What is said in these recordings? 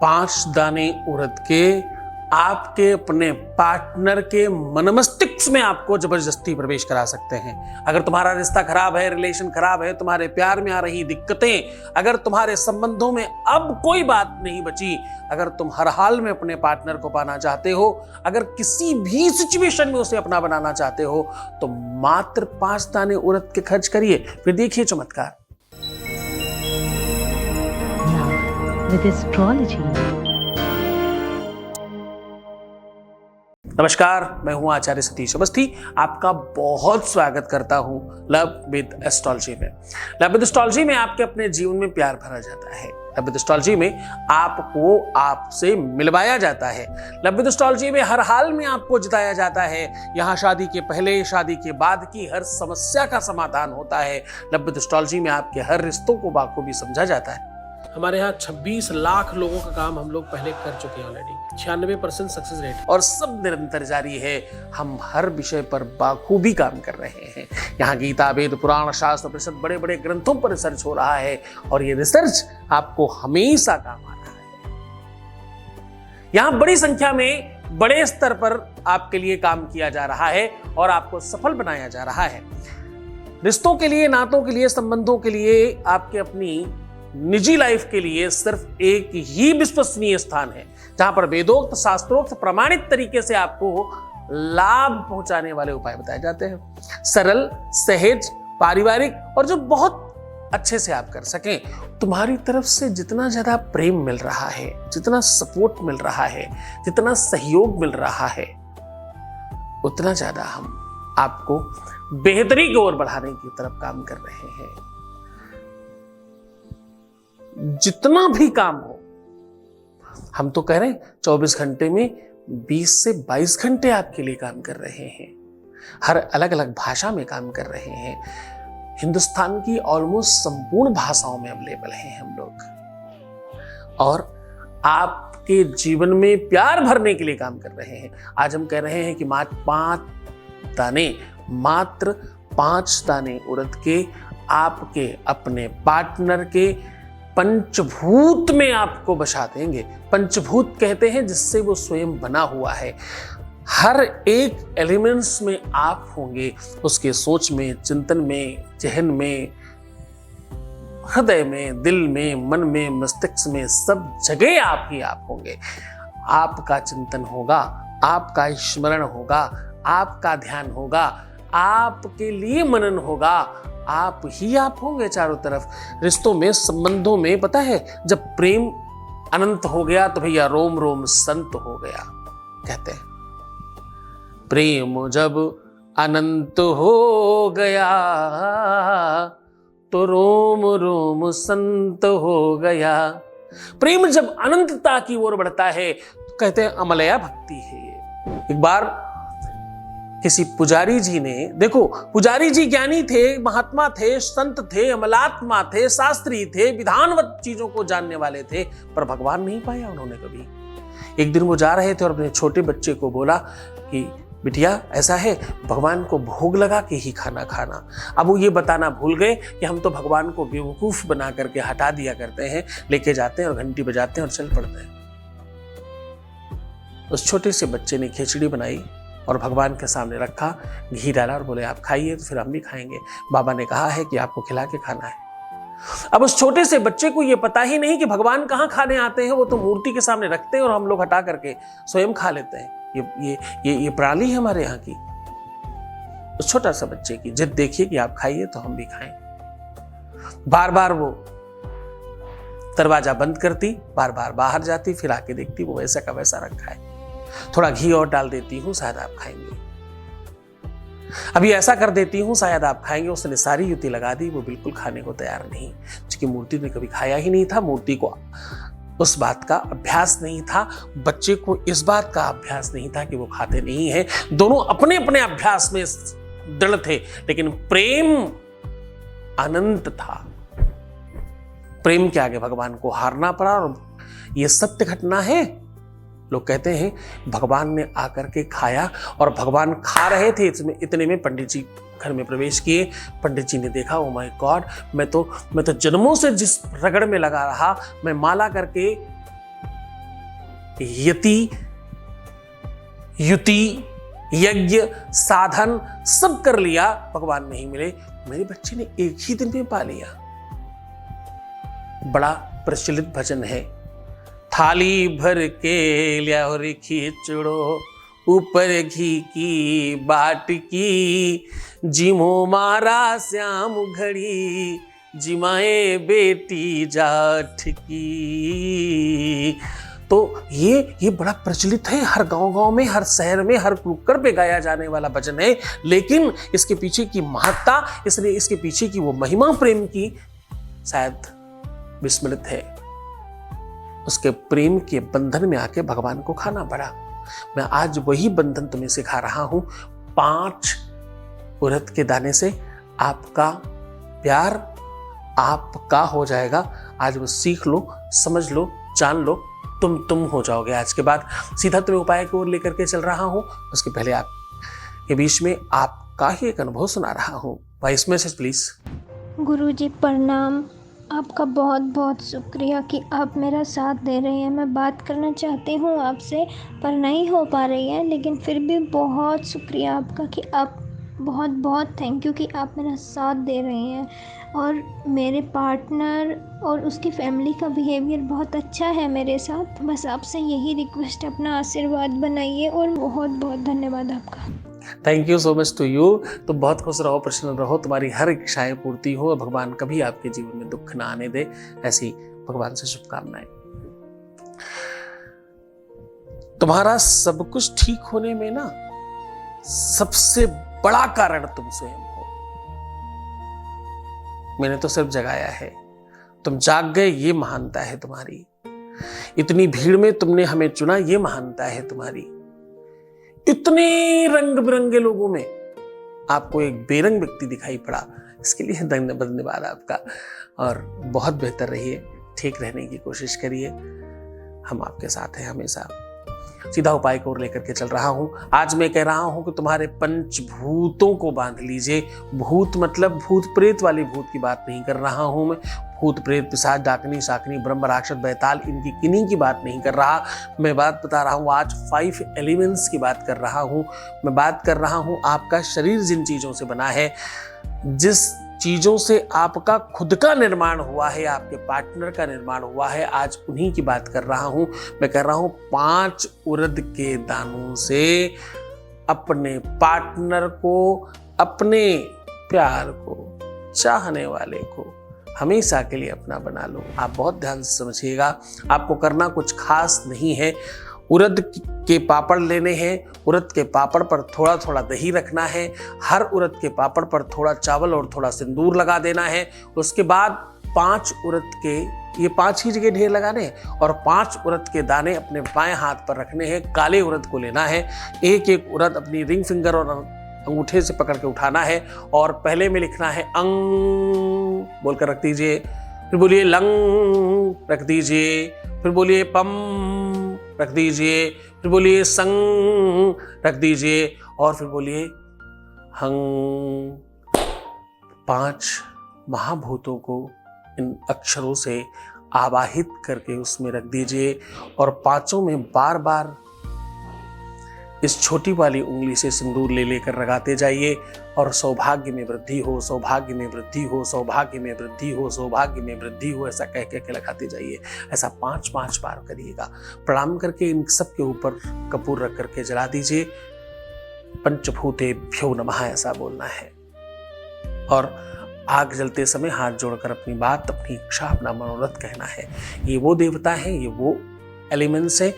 5 दाने उड़द के आपके अपने पार्टनर के मन मस्तिष्क में आपको जबरदस्ती प्रवेश करा सकते हैं। अगर तुम्हारा रिश्ता खराब है, रिलेशन खराब है, तुम्हारे प्यार में आ रही दिक्कतें, अगर तुम्हारे संबंधों में अब कोई बात नहीं बची, अगर तुम हर हाल में अपने पार्टनर को पाना चाहते हो, अगर किसी भी सिचुएशन में उसे अपना बनाना चाहते हो, तो मात्र 5 दाने उड़द के खर्च करिए, फिर देखिए चमत्कार। With astrology. नमस्कार, मैं हूं आचार्य सतीश अवस्थी। आपका बहुत स्वागत करता हूं लव विद एस्ट्रोलॉजी में। लव विद एस्ट्रोलॉजी में आपके अपने जीवन में प्यार भरा जाता है। लव विद एस्ट्रोलॉजी में आपको आपसे मिलवाया जाता है। लव विद एस्ट्रोलॉजी में हर हाल में आपको जिताया जाता है। यहाँ शादी के पहले, शादी के बाद की हर समस्या का समाधान होता है। लव विद एस्ट्रोलॉजी में आपके हर रिश्तों को बाखूबी समझा जाता है। हमारे यहाँ 26 लाख लोगों का काम हम लोग पहले कर चुके हैं ऑलरेडी। 96% सक्सेस रेट और सब निरंतर जारी है। हम हर विषय पर बाखूबी काम कर रहे हैं। यहाँ गीता, वेद, पुराण, शास्त्र, उपनिषद, बड़े बड़े ग्रंथों पर रिसर्च हो रहा है और ये रिसर्च आपको हमेशा काम आ रहा है। यहाँ बड़ी संख्या में बड़े स्तर पर आपके लिए काम किया जा रहा है और आपको सफल बनाया जा रहा है। रिश्तों के लिए, नातों के लिए, संबंधों के लिए, आपके अपनी निजी लाइफ के लिए सिर्फ एक ही विश्वसनीय स्थान है जहां पर वेदोक्त, शास्त्रोक्त, प्रमाणित तरीके से आपको लाभ पहुंचाने वाले उपाय बताए जाते हैं। सरल, सहज, पारिवारिक और जो बहुत अच्छे से आप कर सकें। तुम्हारी तरफ से जितना ज्यादा प्रेम मिल रहा है, जितना सपोर्ट मिल रहा है, जितना सहयोग मिल रहा है, उतना ज्यादा हम आपको बेहतरी की ओर बढ़ाने की तरफ काम कर रहे हैं। जितना भी काम हो, हम तो कह रहे हैं 24 घंटे में 20 से 22 घंटे आपके लिए काम कर रहे हैं। हर अलग अलग भाषा में काम कर रहे हैं। हिंदुस्तान की ऑलमोस्ट संपूर्ण भाषाओं में अवेलेबल हैं हम लोग और आपके जीवन में प्यार भरने के लिए काम कर रहे हैं। आज हम कह रहे हैं कि मात्र 5 दाने उड़द के आपके अपने पार्टनर के पंचभूत में आपको बसा देंगे। पंचभूत कहते हैं जिससे वो स्वयं बना हुआ है। हर एक एलिमेंट्स में आप होंगे, उसके सोच में, चिंतन में, जहन में, हृदय में, दिल में, मन में, मस्तिष्क में, सब जगह आप ही आप होंगे। आपका चिंतन होगा, आपका स्मरण होगा, आपका ध्यान होगा, आपके लिए मनन होगा, आप ही आप होंगे चारों तरफ। रिश्तों में, संबंधों में पता है, जब प्रेम अनंत हो गया तो भैया रोम रोम संत हो गया, कहते हैं। प्रेम जब अनंत हो गया तो रोम रोम संत हो गया। प्रेम जब अनंतता की ओर बढ़ता है तो कहते हैं अमलया भक्ति है ये। एक बार किसी पुजारी जी ने, देखो पुजारी जी ज्ञानी थे, महात्मा थे, संत थे, अमलात्मा थे, शास्त्री थे, विधानवत चीजों को जानने वाले थे, पर भगवान नहीं पाया उन्होंने कभी। एक दिन वो जा रहे थे और अपने छोटे बच्चे को बोला कि बिटिया ऐसा है, भगवान को भोग लगा के ही खाना खाना। अब वो ये बताना भूल गए कि हम तो भगवान को बेवकूफ बना करके हटा दिया करते हैं, लेके जाते हैं और घंटी बजाते हैं और चल पड़ते हैं। उस छोटे से बच्चे ने खिचड़ी बनाई और भगवान के सामने रखा, घी डाला और बोले आप खाइए तो फिर हम भी खाएंगे। बाबा ने कहा है कि आपको खिला के खाना है। अब उस छोटे से बच्चे को यह पता ही नहीं कि भगवान कहाँ खाने आते हैं, वो तो मूर्ति के सामने रखते हैं और हम लोग हटा करके स्वयं खा लेते हैं। ये प्रणाली है हमारे यहाँ की। उस छोटा सा बच्चे की जिद देखिए कि आप खाइए तो हम भी खाएं। बार बार वो दरवाजा बंद करती, बार बार बाहर जाती, फिर आके देखती वो वैसा का वैसा रखा है। थोड़ा घी और डाल देती हूं, शायद आप खाएंगे। अभी ऐसा कर देती हूं, शायद आप खाएंगे। उसने सारी युक्ति लगा दी, वो बिल्कुल खाने को तैयार नहीं, क्योंकि मूर्ति ने कभी खाया ही नहीं था। मूर्ति को उस बात का अभ्यास नहीं था, बच्चे को इस बात का अभ्यास नहीं था कि वो खाते नहीं है। दोनों अपने अपने अभ्यास में दृढ़ थे, लेकिन प्रेम अनंत था। प्रेम के आगे भगवान को हारना पड़ा और ये सत्य घटना है। लोग कहते हैं भगवान ने आकर के खाया और भगवान खा रहे थे, इतने में पंडित जी घर में प्रवेश किए। पंडित जी ने देखा, ओ माय गॉड, मैं तो जन्मों से जिस रगड़ में लगा रहा, मैं माला करके यति, युति, यज्ञ, साधन सब कर लिया, भगवान नहीं मिले। मेरे बच्चे ने एक ही दिन में पा लिया। बड़ा प्रचलित भजन है, थाली भर के लिया रे खिचड़ो, ऊपर घी की बाट की, जिमो मारा श्याम घड़ी, जिमाए बेटी जाठ की। तो ये बड़ा प्रचलित है, हर गांव में, हर शहर में, हर नुक्कड़ पे गाया जाने वाला भजन है। लेकिन इसके पीछे की महत्ता, इसलिए इसके पीछे की वो महिमा प्रेम की शायद विस्मृत है। उसके प्रेम के बंधन में आके भगवान को खाना पड़ा। मैं आज वही बंधन तुम्हें सिखा रहा हूं। 5 उड़द के दाने से आपका प्यार आपका हो जाएगा। आज वो सीख लो, समझ लो, जान लो, तुम हो जाओगे। आज के बाद सीधा तुम्हें उपाय की ओर लेकर के चल रहा हूं। उसके पहले आप के बीच में आपका ही एक अनुभव सुना रहा हूं। Voice message please. गुरुजी प्रणाम। आपका बहुत बहुत शुक्रिया कि आप मेरा साथ दे रहे हैं। मैं बात करना चाहती हूँ आपसे, पर नहीं हो पा रही है, लेकिन फिर भी बहुत शुक्रिया आपका कि आप बहुत बहुत थैंक यू कि आप मेरा साथ दे रहे हैं। और मेरे पार्टनर और उसकी फैमिली का बिहेवियर बहुत अच्छा है मेरे साथ। बस आपसे यही रिक्वेस्ट, अपना आशीर्वाद बनाइए और बहुत बहुत धन्यवाद आपका। Thank you so much to you. तो बहुत खुश रहो, प्रसन्न रहो, तुम्हारी हर इच्छाएं पूर्ति हो, भगवान कभी आपके जीवन में दुख ना आने दे, ऐसी भगवान से शुभकामनाएं। तुम्हारा सब कुछ ठीक होने में ना सबसे बड़ा कारण तुम स्वयं हो। मैंने तो सिर्फ जगाया है, तुम जाग गए, ये महानता है तुम्हारी। इतनी भीड़ में तुमने हमें चुना, ये महानता है तुम्हारी। इतने रंग बिरंगे लोगों में आपको एक बेरंग व्यक्ति दिखाई पड़ा, इसके लिए धन्यवाद आपका। और बहुत बेहतर रहिए, ठीक रहने की कोशिश करिए, हम आपके साथ हैं हमेशा। सीधा उपाय को लेकर के चल रहा हूं। आज मैं कह रहा हूं कि तुम्हारे पंचभूतों को बांध लीजिए। भूत मतलब भूत प्रेत वाली भूत की बात नहीं कर रहा हूं मैं। भूत प्रेत पिशाच डाकनी शाकनी ब्रह्म राक्षस बैताल इनकी किन्हीं की बात नहीं कर रहा। मैं बात बता रहा हूं आज 5 एलिमेंट्स की बात कर रहा हूं। मैं बात कर रहा हूं आपका शरीर जिन चीजों से बना है, जिस चीजों से आपका खुद का निर्माण हुआ है, आपके पार्टनर का निर्माण हुआ है, आज उन्हीं की बात कर रहा हूं। मैं कर रहा हूं 5 उड़द के दानों से अपने पार्टनर को, अपने प्यार को, चाहने वाले को हमेशा के लिए अपना बना लो। आप बहुत ध्यान से समझिएगा, आपको करना कुछ खास नहीं है। उड़द के पापड़ लेने हैं, उड़द के पापड़ पर थोड़ा थोड़ा दही रखना है, हर उड़द के पापड़ पर थोड़ा चावल और थोड़ा सिंदूर लगा देना है। उसके बाद 5 उड़द के, ये 5 ही जगह ढेर लगाने हैं, और 5 उड़द के दाने अपने बाएं हाथ पर रखने हैं। काले उड़द को लेना है, एक एक उड़द अपनी रिंग फिंगर और अंगूठे से पकड़ के उठाना है, और पहले में लिखना है अंग बोलकर रख दीजिए, फिर बोलिए लंग रख दीजिए, फिर बोलिए पम रख दीजिए, फिर बोलिए संग रख दीजिए, और फिर बोलिए हंग। 5 महाभूतों को इन अक्षरों से आवाहित करके उसमें रख दीजिए, और 5 में बार बार इस छोटी वाली उंगली से सिंदूर ले लेकर लगाते जाइए, और सौभाग्य में वृद्धि हो, सौभाग्य में वृद्धि हो, सौभाग्य में वृद्धि हो, सौभाग्य में वृद्धि हो, ऐसा कह कह के लगाते जाइए। ऐसा 5 बार करिएगा। प्रणाम करके इन सब के ऊपर कपूर रख करके जला दीजिए। पंचभूतेभ्यो नमः ऐसा बोलना है, और आग जलते समय हाथ जोड़कर अपनी बात, अपनी इच्छा, अपना मनोरथ कहना है। ये वो देवता है, ये वो एलिमेंट्स है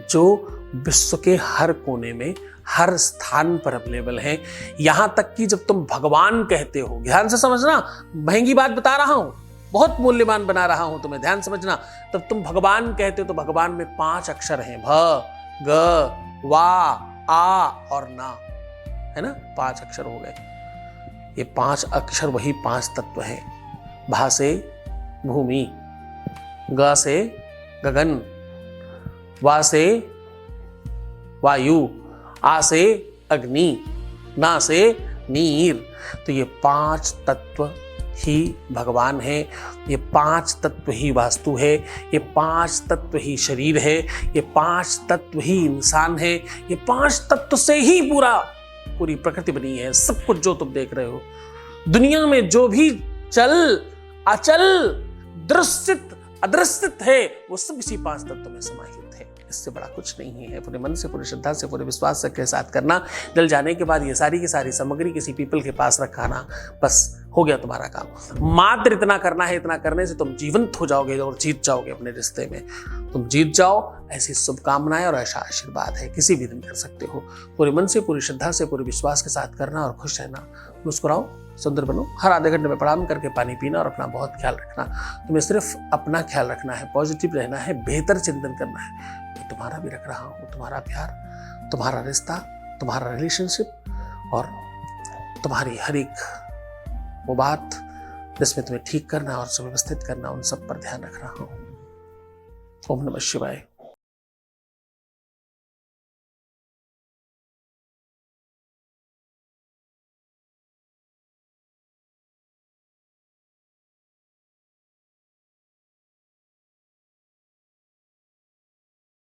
जो विश्व के हर कोने में, हर स्थान पर अवेलेबल हैं। यहां तक कि जब तुम भगवान कहते हो, ध्यान से समझना, महंगी बात बता रहा हूं, बहुत मूल्यवान बना रहा हूं तुम्हें, ध्यान समझना। तब तुम भगवान कहते हो तो भगवान में 5 अक्षर हैं, भ, ग, वा, आ और ना, है ना, 5 अक्षर हो गए। ये 5 अक्षर वही 5 तत्व हैं। भा से भूमि, ग से गगन, वा से वायु, आ से अग्नि, ना से नीर। तो ये 5 तत्व ही भगवान है, ये 5 तत्व ही वास्तु है, ये 5 तत्व ही शरीर है, ये 5 तत्व ही इंसान है, ये 5 तत्व से ही पूरी प्रकृति बनी है। सब कुछ जो तुम देख रहे हो दुनिया में, जो भी चल अचल दृश्यत अदृश्यत है, वो सब इसी 5 तत्वों में समाहित है। इससे बड़ा कुछ नहीं है। पूरे मन से, पूरी श्रद्धा से, पूरे विश्वास से के साथ करना। जल जाने के बाद ये सारी की सारी सामग्री किसी पीपल के पास रखाना, बस हो गया तुम्हारा काम। मात्र इतना करना है, इतना करने से तुम जीवंत हो जाओगे और जीत जाओगे अपने रिश्ते में। तुम जीत जाओ, ऐसी शुभकामनाएं और ऐसा आशीर्वाद है, किसी भी दिन कर सकते हो। पूरे मन से, पूरी श्रद्धा से, पूरे विश्वास के साथ करना और खुश रहना। मुस्कुराओ, सुंदर बनो, हर आधे घंटे में प्रणाम करके पानी पीना और अपना बहुत ख्याल रखना। तुम्हें सिर्फ अपना ख्याल रखना है, पॉजिटिव रहना है, बेहतर चिंतन करना है। मैं तुम्हारा भी रख रहा हूँ, तुम्हारा प्यार, तुम्हारा रिश्ता, तुम्हारा रिलेशनशिप और तुम्हारी हर एक वो बात जिसमें तुम्हें ठीक करना और सुव्यवस्थित करना, उन सब पर ध्यान रख रहा हूँ। ओम नमः शिवाय।